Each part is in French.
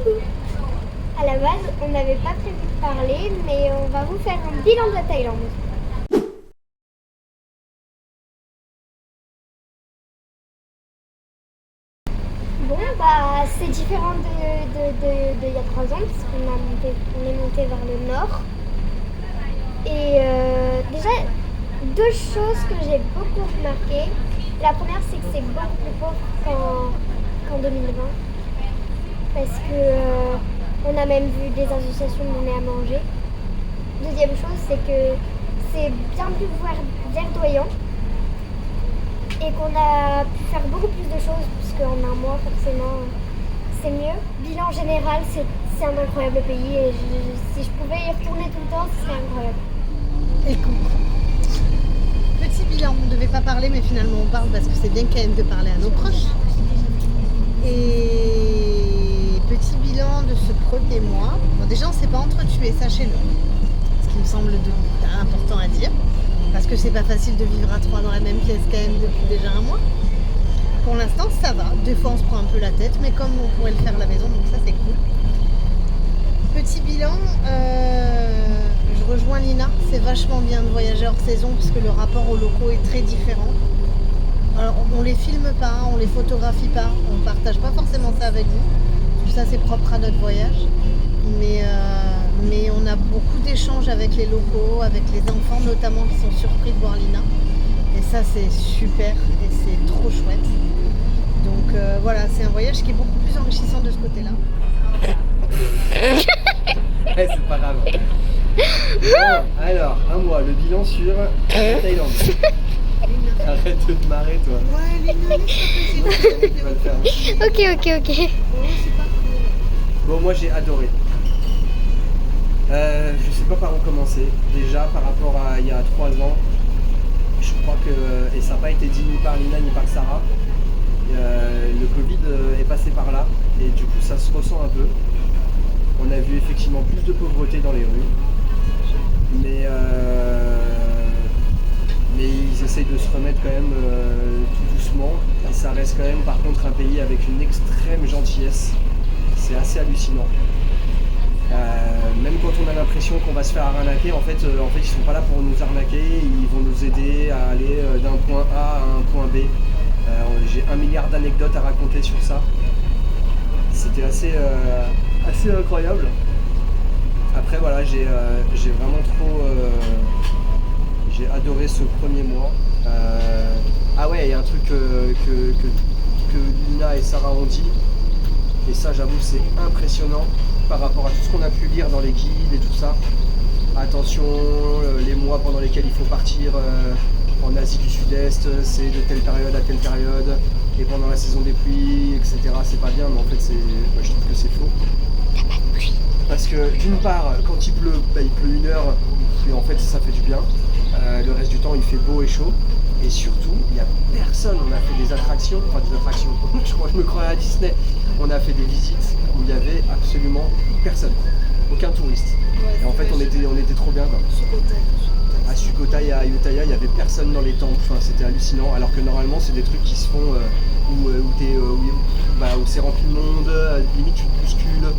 Coucou. À la base, on n'avait pas prévu de parler, mais on va vous faire un bilan de la Thaïlande. Bon, bah, c'est différent de il y a 3 ans, puisqu'on est monté vers le nord. Et déjà, 2 choses que j'ai beaucoup remarquées. La première, c'est que c'est beaucoup plus pauvre qu'en 2020. Parce que on a même vu des associations donner à manger. Deuxième chose, c'est que c'est bien plus verdoyant et qu'on a pu faire beaucoup plus de choses puisqu'en un mois, forcément, c'est mieux. Bilan général, c'est un incroyable pays et si je pouvais y retourner tout le temps, ce serait incroyable. Écoute, petit bilan, on ne devait pas parler, mais finalement on parle parce que c'est bien quand même de parler à nos proches. Et petit bilan de ce premier mois. Bon, déjà, on ne s'est pas entretués, sachez-le. Ce qui me semble important à dire. Parce que c'est pas facile de vivre à 3 dans la même pièce quand même depuis déjà un mois. Pour l'instant, ça va. Des fois, on se prend un peu la tête, mais comme on pourrait le faire à la maison, donc ça, c'est cool. Petit bilan, je rejoins Lina. C'est vachement bien de voyager hors saison parce que le rapport aux locaux est très différent. Alors, on les filme pas, on les photographie pas, on partage pas forcément ça avec vous. Tout ça, c'est propre à notre voyage. Mais on a beaucoup d'échanges avec les locaux, avec les enfants notamment qui sont surpris de voir Lina. Et ça, c'est super et c'est trop chouette. Donc voilà, c'est un voyage qui est beaucoup plus enrichissant de ce côté-là. C'est pas grave. Bon, alors, un mois, le bilan sur Thaïlande. Arrête de te marrer, toi. Ouais, Lina, Tu vas le faire. Ok. Bon, moi j'ai adoré. Je sais pas par où commencer. Déjà, par rapport à il y a 3 ans, je crois que, et ça n'a pas été dit ni par Lina ni par Sarah, le Covid est passé par là et du coup ça se ressent un peu. On a vu effectivement plus de pauvreté dans les rues, mais ils essayent de se remettre quand même tout doucement. Et ça reste quand même par contre un pays avec une extrême gentillesse. C'est assez hallucinant. Même quand on a l'impression qu'on va se faire arnaquer, en fait ils sont pas là pour nous arnaquer, ils vont nous aider à aller d'un point A à un point B. J'ai 1 milliard d'anecdotes à raconter sur ça. C'était assez incroyable. Après voilà, j'ai vraiment trop j'ai adoré ce premier mois. Ah ouais, il y a un truc que Lina et Sarah ont dit, et ça j'avoue c'est impressionnant par rapport à tout ce qu'on a pu lire dans les guides et tout ça. Attention, les mois pendant lesquels il faut partir en Asie du Sud-Est, c'est de telle période à telle période, et pendant la saison des pluies, etc. C'est pas bien, mais en fait je trouve que c'est faux. T'as pas de pluie. Parce que d'une part, quand il pleut 1 heure, et en fait ça fait du bien. Le reste du temps il fait beau et chaud. Et surtout, il n'y a personne. On a fait des attractions, je me crois à Disney. On a fait des visites où il n'y avait absolument personne, aucun touriste. Et en fait, on était trop bien, quoi. À Sukhothai et à Ayutthaya, il n'y avait personne dans les temples. Enfin, c'était hallucinant. Alors que normalement, c'est des trucs qui se font où c'est rempli de monde, limite tu te bouscules.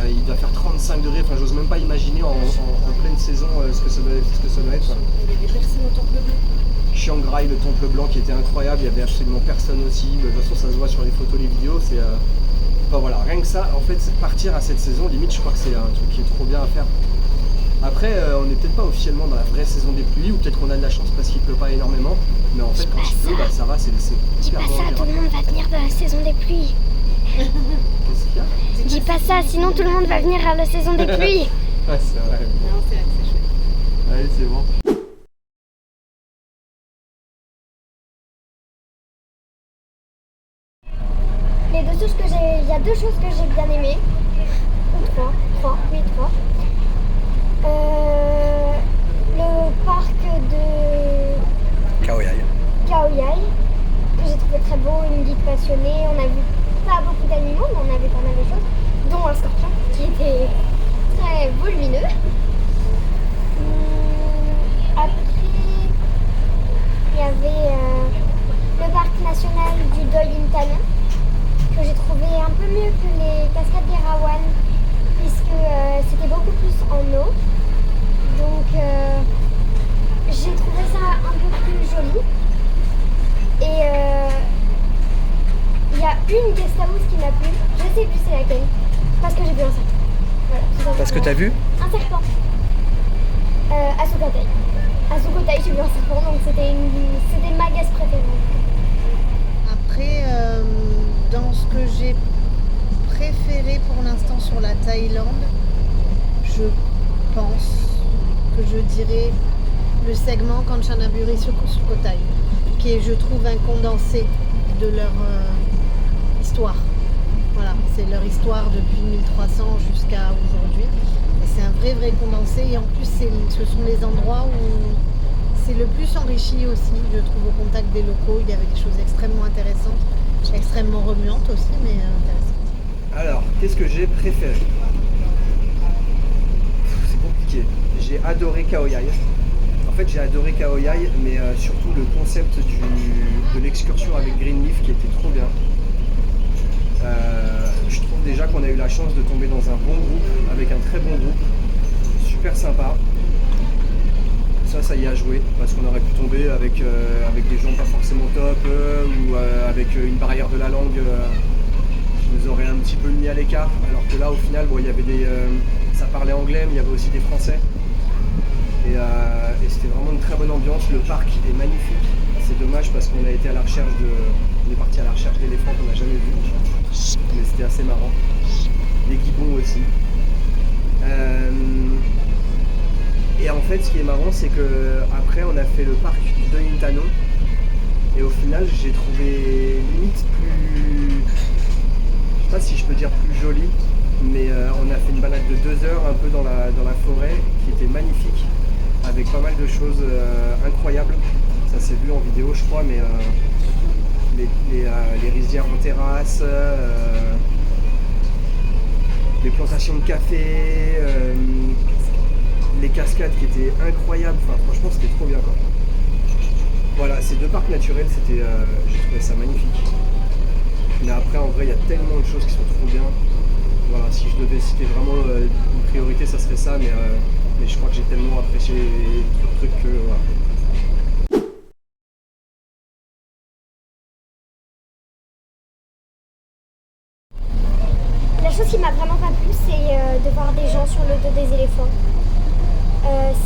Il doit faire 35 degrés. Enfin, j'ose même pas imaginer en pleine saison ce que ça doit être. Quoi. Il y avait personne au temple bleu. Chiang Rai, le temple blanc qui était incroyable, il y avait absolument personne aussi. De toute façon, ça se voit sur les photos, les vidéos. Enfin voilà, rien que ça, en fait, partir à cette saison, limite, je crois que c'est un truc qui est trop bien à faire. Après, on n'est peut-être pas officiellement dans la vraie saison des pluies, ou peut-être qu'on a de la chance parce qu'il pleut pas énormément. Mais en fait, quand il pleut, ça va, c'est Dis hyper pas bon. ça, tout le monde va venir de la saison des pluies. Qu'est-ce qu'il y a? Dis pas ça, sinon tout le monde va venir à la saison des pluies. Ouais, c'est vrai. Non, c'est là que c'est chouette. Allez, c'est bon. Il y a 2 choses que j'ai bien aimées. Ou 3. Le parc de Khao Yai. Khao Yai, que j'ai trouvé très beau, une guide passionnée. On a vu pas beaucoup d'animaux, mais on a vu pas mal de choses, dont un scorpion qui était très volumineux. Après, il y avait parc national du Dol Inthanon, que j'ai trouvé un peu mieux que les cascades des que t'as vu? Un serpent. À Sukhothai. À Sukhothai, j'ai vu un serpent, donc c'était ma guest préférée. Après, dans ce que j'ai préféré pour l'instant sur la Thaïlande, je pense que je dirais le segment Kanchanaburi Sukhothai, qui est, je trouve, un condensé de leur histoire. Voilà, c'est leur histoire depuis 1300 jusqu'à aujourd'hui. Et c'est un vrai condensé. Et en plus, ce sont les endroits où c'est le plus enrichi aussi, je trouve, au contact des locaux. Il y avait des choses extrêmement intéressantes, extrêmement remuantes aussi, mais intéressantes. Alors, qu'est-ce que j'ai préféré? C'est compliqué. J'ai adoré Khao Yai. En fait, j'ai adoré Khao Yai, mais surtout le concept de l'excursion avec Greenleaf qui était trop bien. Je trouve déjà qu'on a eu la chance de tomber dans un bon groupe, avec un très bon groupe, super sympa. Ça y a joué, parce qu'on aurait pu tomber avec des gens pas forcément top, ou avec une barrière de la langue qui nous aurait un petit peu mis à l'écart, alors que là au final, bon, il y avait ça parlait anglais, mais il y avait aussi des français. Et c'était vraiment une très bonne ambiance, le parc est magnifique. C'est dommage parce qu'on a été à la recherche on est parti à la recherche d'éléphants qu'on n'a jamais vus, mais c'était assez marrant. Les gibbons aussi. Et en fait, ce qui est marrant, c'est que après, on a fait le parc de Intanon, et au final, j'ai trouvé limite plus, je sais pas si je peux dire plus joli, mais on a fait une balade de 2 heures un peu dans la forêt, qui était magnifique, avec pas mal de choses incroyables. Ça s'est vu en vidéo, je crois, mais les rizières en terrasse, les plantations de café, les cascades qui étaient incroyables. Enfin, franchement, c'était trop bien, quoi. Voilà, ces 2 parcs naturels, j'ai trouvé ça magnifique. Mais après, en vrai, il y a tellement de choses qui sont trop bien. Voilà, si je devais citer vraiment une priorité, ça serait ça, mais je crois que j'ai tellement apprécié trop de trucs que voilà. La chose qui m'a vraiment pas plu, c'est de voir des gens sur le dos des éléphants.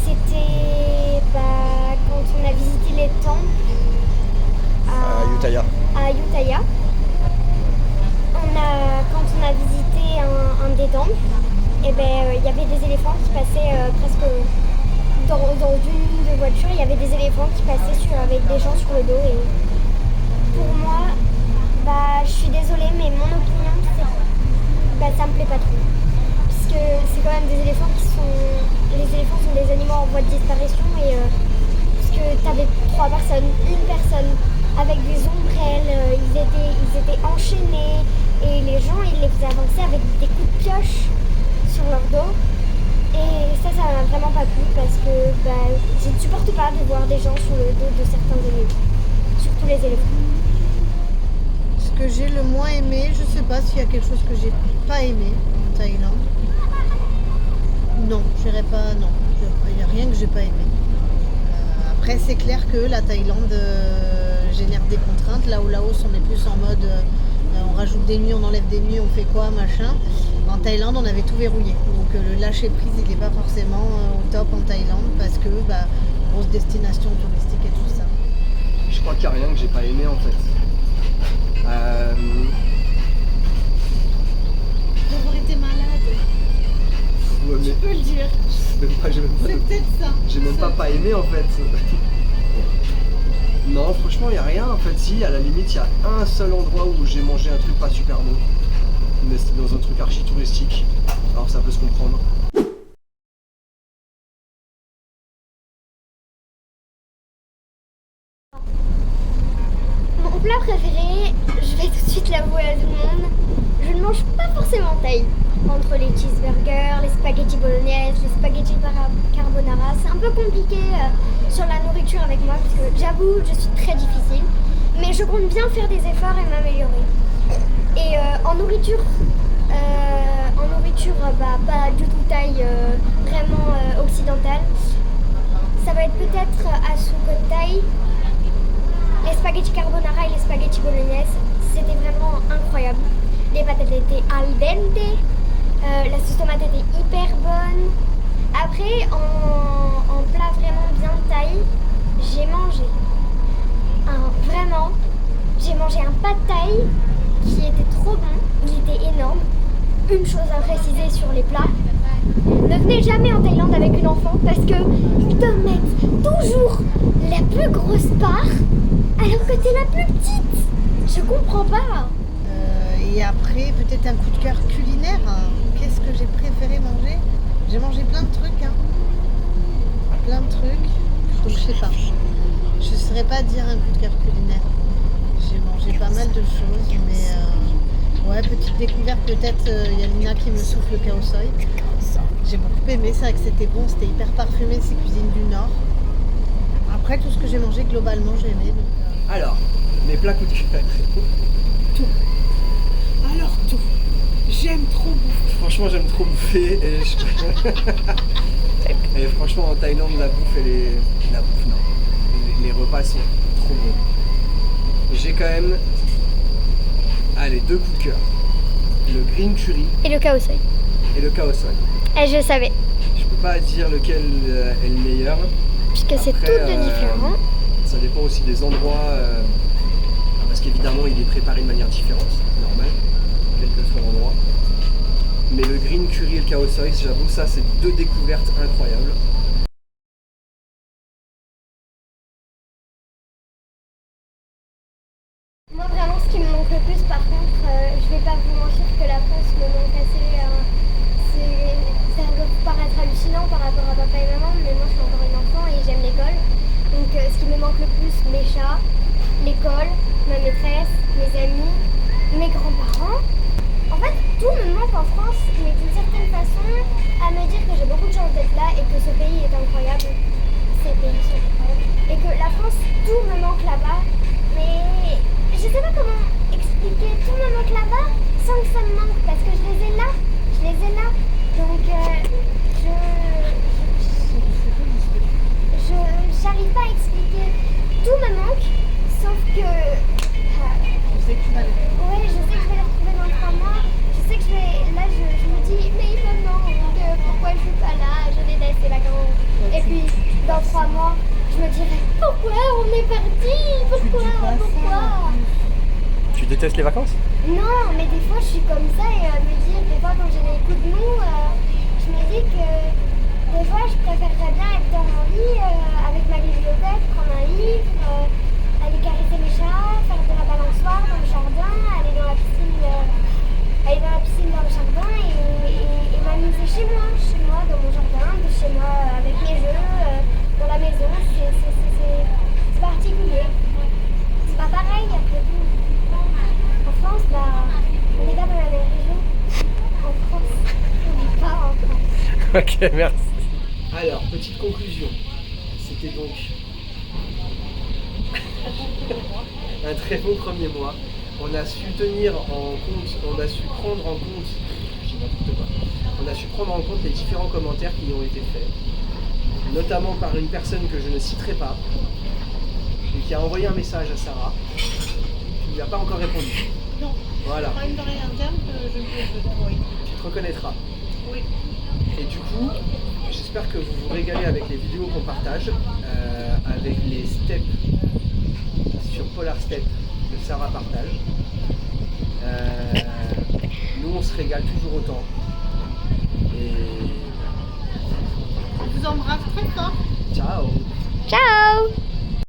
C'était quand on a visité les temples À Ayutthaya. À Ayutthaya. Quand on a visité un des temples, et il y avait des éléphants qui passaient presque dans une ligne de voiture. Il y avait des éléphants qui passaient avec des gens sur le dos. Et pour moi, je suis désolée, mais mon opinion, c'est ça me plaît pas trop. Puisque c'est quand même des éléphants les éléphants sont des animaux en voie de disparition, et puisque tu avais 3 personnes, une personne avec des ombrelles, ils étaient enchaînés, et les gens ils les faisaient avancer avec des coups de pioche sur leur dos. Et ça m'a vraiment pas plu, parce que je ne supporte pas de voir des gens sur le dos de certains animaux, surtout les éléphants. Ce que j'ai le moins aimé, je sais pas s'il y a quelque chose que j'ai pas aimé en Thaïlande. Non, je dirais pas, non. Il n'y a rien que j'ai pas aimé. Après, c'est clair que la Thaïlande génère des contraintes. Là où Laos, on est plus en mode on rajoute des nuits, on enlève des nuits, on fait quoi, machin. En Thaïlande, on avait tout verrouillé. Donc le lâcher prise, il n'est pas forcément au top en Thaïlande, parce que grosse destination touristique et tout ça. Je crois qu'il n'y a rien que j'ai pas aimé, en fait. D'avoir été malade. Ouais, mais Tu peux le dire. C'est peut-être ça. J'ai même pas aimé, en fait. Non, franchement, il n'y a rien. En fait, si, à la limite, il y a un seul endroit où j'ai mangé un truc pas super bon. Mais c'était dans un truc archi touristique. Alors ça peut se comprendre. Mon plat préféré, je vais tout de suite l'avouer à tout le monde, je ne mange pas forcément thaï. Entre les cheeseburgers, les spaghettis bolognaise, les spaghettis carbonara, c'est un peu compliqué sur la nourriture avec moi, parce que j'avoue, je suis très difficile. Mais je compte bien faire des efforts et m'améliorer. Et en nourriture, pas du tout thaï, vraiment occidentale. Ça va être peut-être à Sukhothai. Les spaghettis carbonara et les spaghettis bolognaise, c'était vraiment incroyable. Les patates étaient al dente, la sauce tomate était hyper bonne. une chose à préciser sur les plats. Ne venez jamais en Thaïlande avec une enfant parce que ils te mettent toujours la plus grosse part alors que t'es la plus petite. Je comprends pas. Et après, peut-être un coup de cœur culinaire. Qu'est-ce que j'ai préféré manger? J'ai mangé plein de trucs. Plein de trucs. Donc je sais pas. Je ne saurais pas dire un coup de cœur culinaire. J'ai mangé pas mal de choses, mais ouais, petite découverte peut-être. Il y a Lina qui me souffle le khao soi. J'ai beaucoup aimé, c'est vrai que c'était bon, c'était hyper parfumé, c'est cuisine du Nord. Après, tout ce que j'ai mangé, globalement, j'ai aimé. Donc, Alors, mes plats coup de cœur. Alors tout. J'aime trop bouffer. Franchement, j'aime trop bouffer. Et franchement, en Thaïlande, la bouffe, La bouffe, non. Les repas sont trop bons. J'ai quand même... Allez, 2 coups de cœur. Le green curry Et le khao soi. et le khao soi. Et je savais, Je peux pas dire lequel est le meilleur. puisque c'est Après, tout de différent. Ça dépend aussi des endroits. Parce qu'évidemment, il est préparé de manière différente. C'est normal, quel que soit l'endroit. Mais le green curry et le khao soi, j'avoue, ça, c'est 2 découvertes incroyables. Moi vraiment ce qui me manque le plus par contre, je vais pas vous mentir que la France me manque assez, ça peut paraître hallucinant par rapport à papa et maman, mais moi je suis encore une enfant et j'aime l'école. Donc ce qui me manque le plus, mes chats, l'école, ma maîtresse, mes amis, mes grands-parents. En fait tout me manque en France, mais d'une certaine façon à me dire que j'ai beaucoup de chance d'être là et que ce pays est incroyable. Ces pays sont incroyables. Et que la France, tout me manque là-bas, mais je sais pas comment expliquer, tout me manque là-bas sans que ça me manque parce que je les ai là. Donc j'arrive pas à expliquer. Tout me manque, sauf que je sais que tu vas le faire. ouais, je sais que je vais les retrouver dans 3 mois. Je sais que je vais. Là, je me dis, mais ils me manquent. Pourquoi je suis pas là? Je déteste les vacances. Et puis, dans 3 mois, je me dirai, pourquoi on est parti? Pourquoi? Tu détestes les vacances? Non, mais des fois, je suis comme ça et me dire, des fois, quand j'ai des coups de mou, je me dis que des fois, je préférerais bien être dans mon lit avec ma bibliothèque, prendre un livre, aller caresser mes chats, faire de la balançoire dans le jardin, aller dans la piscine dans le jardin et m'amuser chez moi, dans mon jardin, de chez moi, avec mes jeux, dans la maison. C'est particulier. C'est pas pareil après tout. En France, on est pas dans la même région. En France, on n'est pas en France. Ok, merci. Alors, petite conclusion. C'était donc un très bon premier mois. On a su tenir en compte, on a su prendre en compte, je dis n'importe quoi, on a su prendre en compte les différents commentaires qui ont été faits, notamment par une personne que je ne citerai pas, et qui a envoyé un message à Sarah, qui ne lui a pas encore répondu. Non. Voilà. Pas une oreille interne que je peux t'envoyer. Tu te reconnaîtras. Oui. Et du coup, j'espère que vous vous régalez avec les vidéos qu'on partage, avec les steps sur Polar Step que Sarah partage. Nous, on se régale toujours autant. Et Je vous embrasse très fort. ciao! Ciao!